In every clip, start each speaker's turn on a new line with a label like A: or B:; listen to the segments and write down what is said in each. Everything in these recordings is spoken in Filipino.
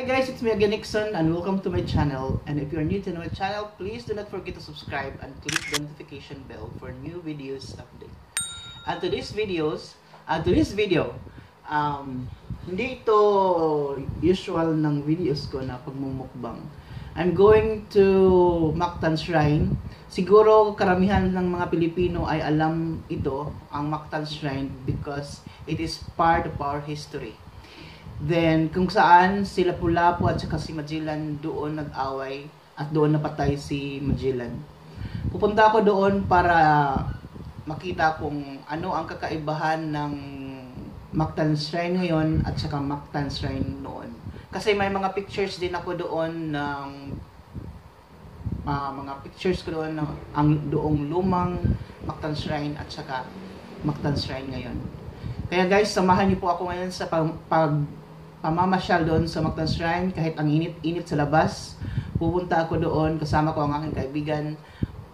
A: Hi guys, it's me again Nixon and welcome to my channel. And if you're new to my channel, please do not forget to subscribe and click the notification bell for new videos update. And to this video, hindi ito usual ng videos ko na pagmumukbang. I'm going to Mactan Shrine. Siguro karamihan ng mga Pilipino ay alam ito, ang Mactan Shrine, because it is part of our history. Then, kung saan si Lapu-Lapu at saka si Magellan doon nag-away at doon napatay si Magellan. Pupunta ako doon para makita kung ano ang kakaibahan ng Mactan Shrine ngayon at saka Mactan Shrine noon. Kasi may mga pictures din ako doon ng mga pictures ko doon ng ang doong lumang Mactan Shrine at saka Mactan Shrine ngayon. Kaya guys, samahan niyo po ako ngayon sa pamamasyal doon sa Mactan Shrine. Kahit ang init-init sa labas, pupunta ako doon kasama ko ang aking kaibigan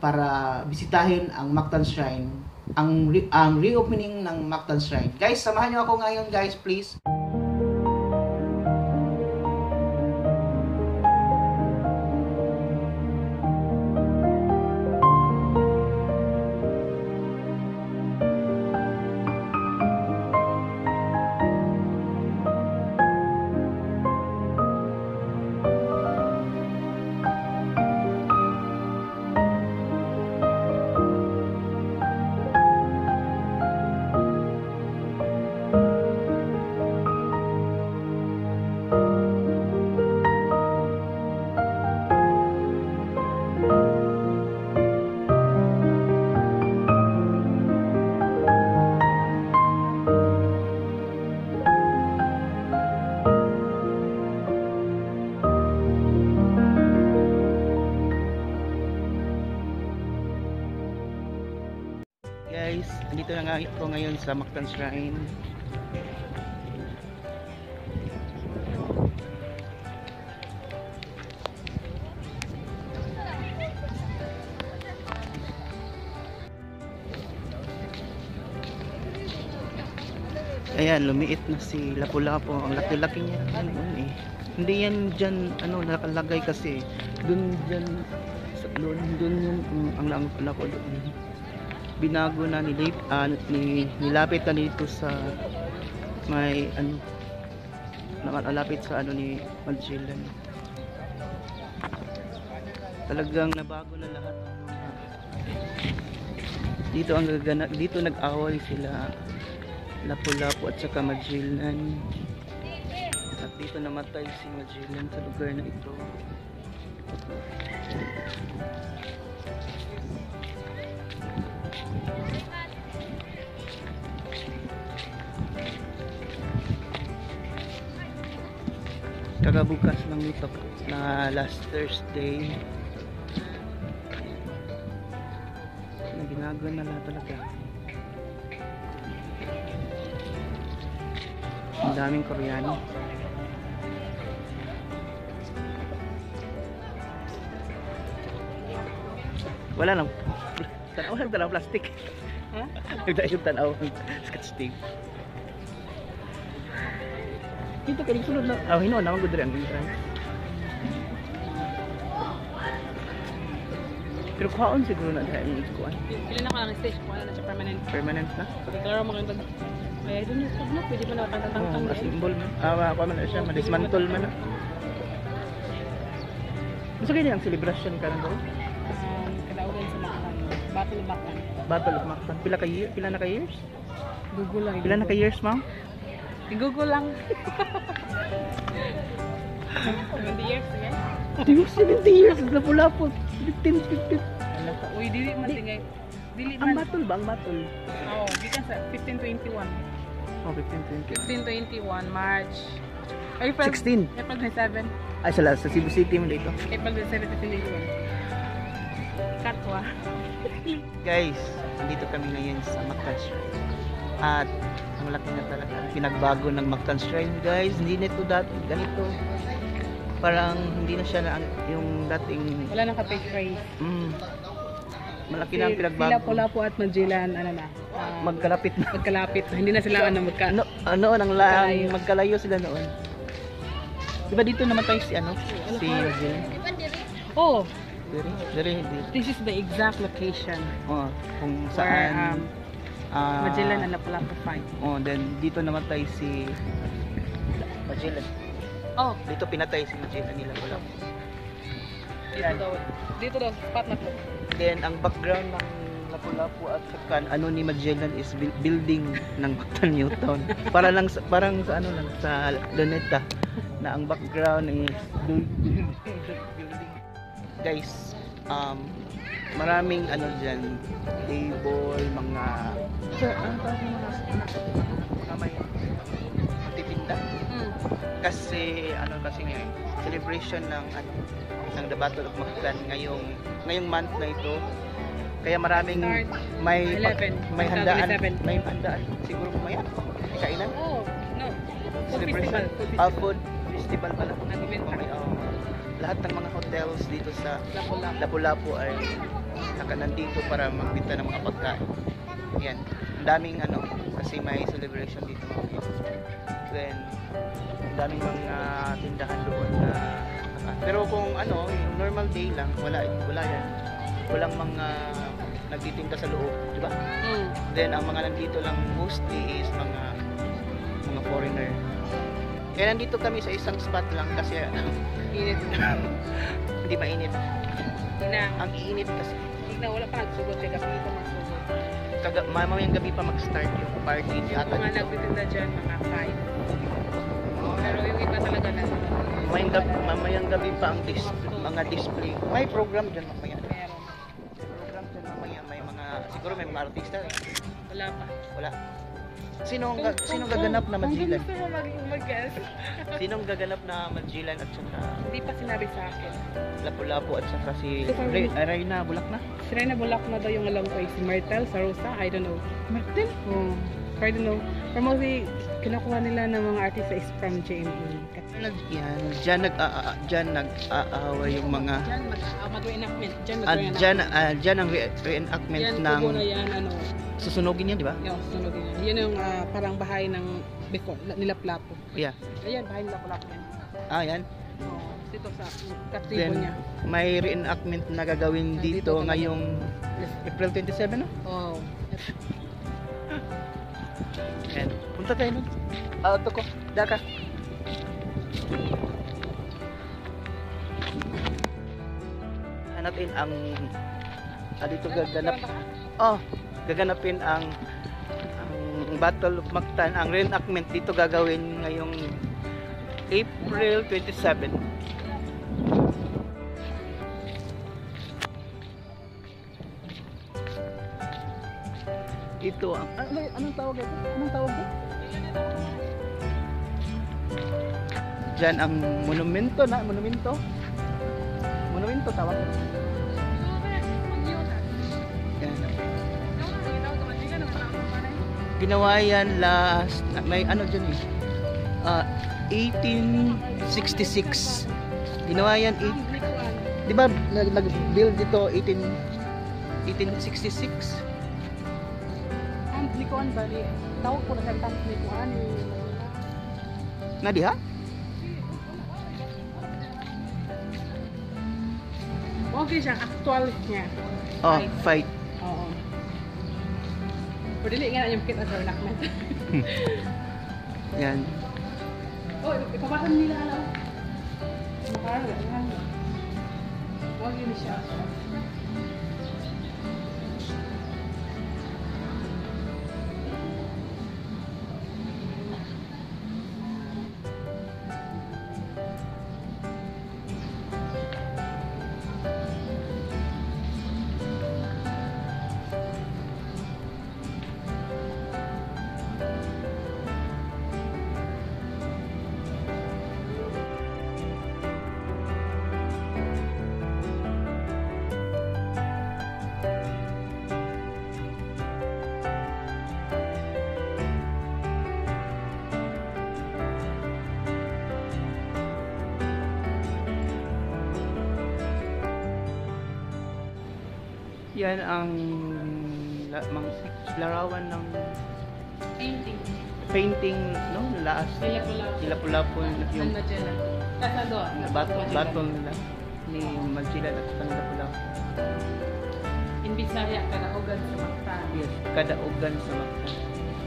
A: para bisitahin ang Mactan Shrine, ang reopening ng Mactan Shrine. Guys, samahan niyo ako ngayon guys, please. Guys, andito na nga ako ngayon sa Mactan Shrine. Ayan, lumiit na si Lapu-Lapu. Ang laki-laki niya. Hindi yan dyan, nakalagay kasi. Dun yung ang Lapu doon. Binago na nilapit na dito sa may nakalapit sa ni Magellan. Talagang nabago na lahat. Dito nag-away sila Lapu-Lapu at saka Magellan. At dito namatay si Magellan sa lugar na ito. Kagabukas lang nito na last Thursday na ginagawa na lahat talaga. Ang daming Koreano. Wala lang. Tanaw plastic. Ha? Nagdaig tanaw scotch tape. Ito kaning sulod na. Hino naman gud diri ang entrance. Pero kuhaon siguro na dahil yung kuhaan.
B: Pili na ka lang stage, kuhaan na siya permanent.
A: Permanent na?
B: Pagkaklaro mo kang kaya doon yung stop na, pwede mo na katantang-tang.
A: Oo, symbol man. Kuha man na siya, madismantle man na. Gusto kayo ang celebration ka na doon?
B: Kadaugan sa Mactan. Battle of Mactan.
A: Battle of Mactan. Pila na ka years?
B: Google lang.
A: Pila na ka years, ma'am?
B: I-Google lang. 70 years, okay?
A: 70 years, Lapu-Lapu. 15.
B: Alam ka, uy, dili man tingay. Dili
A: Ang
B: man.
A: battle ba? Ang battle?
B: Oo, gikan sa 1521.
A: Oh, 1521.
B: 1521, March. April
A: 16.
B: April 27.
A: Ay, sa Cebu City mo dito.
B: April 27, 1521. Katwa.
A: Guys, nandito kami ngayon sa Mactan Shrine. At ang laki na talaga pinagbago ng Mactan Shrine, guys. Hindi nito dati ganito. Parang hindi na siya na yung dating
B: Wala nang ka-page price.
A: Malaki na ang pinagbago.
B: Sila Lapu-Lapu at Magellan,
A: magkalapit na.
B: Magkalapit. Hindi na sila
A: Noon ang lang magkalayo sila noon. Di ba dito naman tayo si ano? Si Magellan.
B: Oh,
A: Diri.
B: this is the exact location
A: Oh, kung
B: where
A: saan.
B: Magellan and Lapu-Lapu fight.
A: Oh, then dito naman tayo si Magellan.
B: Oh,
A: Dito pinatay si Magellan nila wala.
B: dito daw, spot na to.
A: Then ang background ng Lapu-Lapu at saka ano ni Magellan is building ng Bactan Newtown. Parang sa ano lang sa Luneta na ang background is building. Guys, maraming ano diyan, table, mga ano tawag ng mga may titinda. Kasi ano kasi ngayon, celebration ng ano ng The Battle of Mactan ngayong month na ito. Kaya maraming may
B: 11,
A: may handaan,
B: 2007.
A: may handaan siguro mamaya. Kainan?
B: Oh, no. Food
A: Celebration.
B: festival.
A: Food festival pala.
B: Nag-event
A: Mamaya, lahat ng mga hotels dito sa
B: Lapu-Lapu.
A: Lapu-Lapu ay nandito para magbenta ng mga pagkain. Yan. Ang daming ano, kasi may celebration dito mamaya. Then, ang daming mga tindahan doon na pero kung ano, yung normal day lang, wala yan. Walang mga nagtitinda sa loob, di ba? Then, ang mga nandito lang mostly is mga foreigner. Kaya nandito kami sa isang spot lang kasi
B: Init.
A: hindi mainit.
B: Ina.
A: Ang iinit kasi.
B: Tignan, wala pa nagsugod siya. Gabi ito magsugod.
A: Mamayang gabi pa mag-start yung party yata.
B: Mga nagtitinda dyan, mga 5. Pero yung iba talaga na.
A: Mamayang gabi pa ang mga display. May program dyan mamaya.
B: Meron.
A: Program dyan mamaya. May mga, siguro may mga artista eh.
B: Wala pa.
A: Wala. Sinong gaganap na Magellan?
B: Kung gusto mo mag-guess.
A: Sinong gaganap na Magellan at saka
B: Hindi pa sinabi sa akin.
A: Lapu-Lapu at saka si
B: So,
A: Reyna Bulak na?
B: Si Reyna Bulak na daw yung alam ko. Si Myrtle, sa Rosa, I don't know.
A: Martin?
B: Oh, I don't know. Pero mostly, kinukuha nila ng mga artista is from JME.
A: Diyan nag-aaway yung mga
B: Mag-reenactment.
A: Diyan ang reenactment
B: Yan,
A: ng
B: kubo na yan, ano.
A: susunugin yan, di ba?
B: Yung sunugin yan. Yan yung parang bahay ng before, nila Plapo.
A: Yeah.
B: Ayan, bahay nila Plapo yan.
A: Yan.
B: Oh, dito sa katibo
A: Then,
B: niya.
A: may reenactment na gagawin
B: Dito
A: dito
B: talaga.
A: ngayong April 27, no?
B: Oh.
A: And, punta tayo nun. Ito ko. Daka. Hanapin ang dito gaganapin ang Battle of Mactan, ang reenactment dito gagawin ngayong April 27. Ito ang anong tawag ito? Anong tawag ito? Diyan ang monumento tawag. Yan. Ginawa yan last, may ano dyan eh, 1866. Ginawa yan, di ba nag-build dito 1866?
B: Ang likuan ba ni? Tawag ko na sa tapos likuan.
A: Na diha?
B: Okay siya, actual niya.
A: Oh, fight.
B: Oo. Pero dili nga na yung kit as reenactment.
A: Yan.
B: Oh, ipapatan nila alam. Makara, yan. Huwag yun siya.
A: Yan ang larawan ng
B: Painting.
A: painting, no? Laas.
B: Lapu-Lapu.
A: Lapu-Lapu yung
B: Magellan. Asa doon?
A: Batol nila ni Magsilan at Kanila Pula.
B: In Bisaya, Kadaugan sa Mactan.
A: Yes, kadaugan sa Mactan.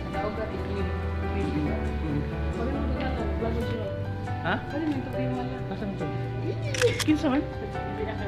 B: Kadaugan is green. Pwede mo doon ito, vlog mo siya.
A: Ha?
B: Pwede mo ito, green wala.
A: Asan to? Kinsa man?
B: Pinaka.